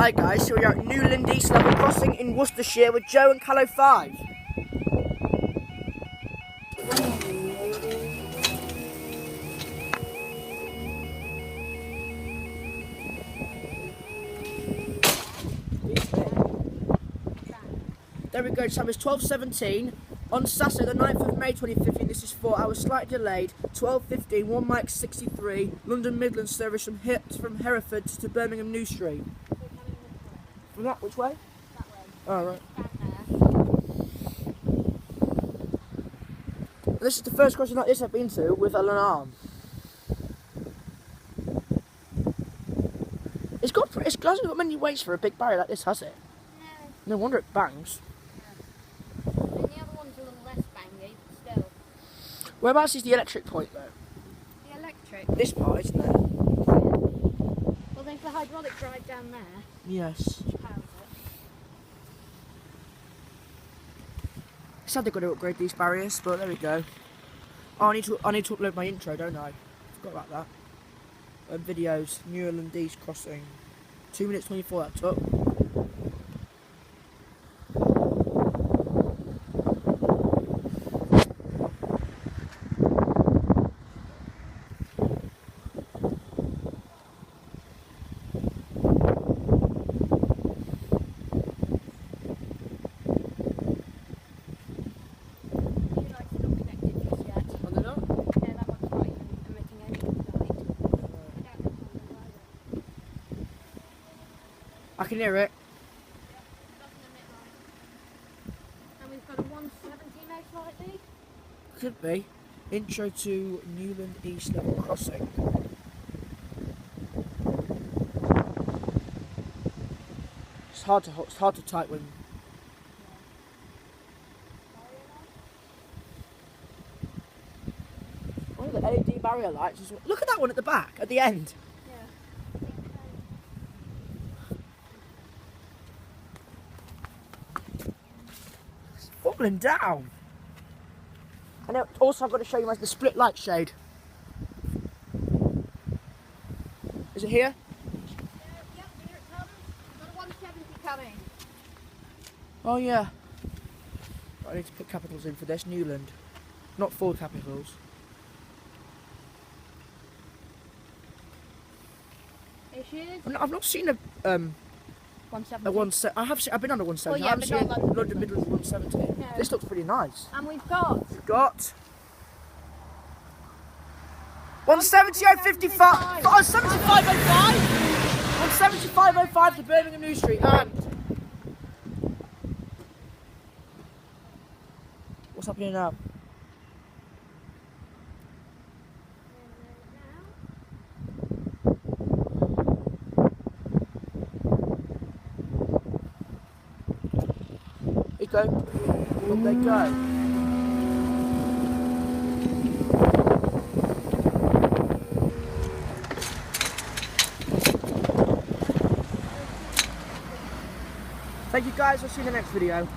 Hi guys, so we're at Newland East Level Crossing in Worcestershire with Joe and Callow 5. There we go, time is 12:17. On Saturday the 9th of May 2015, this is 4 hours slightly delayed, 12:15, 1 Mike 63, London Midland service from Hereford to Birmingham New Street. From that, which way? That way. Oh, right. Down there. This is the first crossing like this I've been to with an alarm. It hasn't got many weights for a big barrier like this, has it? No. No wonder it bangs. No. And the other one's a little less bangy, but still. Whereabouts is the electric point though? The electric. This part, isn't it? Well, there's the hydraulic drive down there. Yes. Which powers it. Sad they've got to upgrade these barriers, but there we go. Oh, I need to upload my intro, don't I? Forgot about that. Videos, Newland East Crossing. 2 minutes 24 that took. I can hear it. And we've got a 170 most likely. Could be. Intro to Newland East Level Crossing. It's hard to type when. Oh, the LED barrier lights. Look at that one at the back, at the end. Falling down. And also I've got to show you the split light shade. Is it here? Yep, here it comes. We've got a 170 coming. Oh yeah. I need to put capitals in for this, Newland. Not full capitals. Issues? I've not seen a 170. I've been on a 170. Oh, yeah, I haven't but seen not a London London Midland 170. No. This looks pretty nice. And we've got We've got 170.55. Oh, 75.05. 175.05 to Birmingham New Street. And what's happening now? Go. Up they go. Thank you guys, we'll see you in the next video.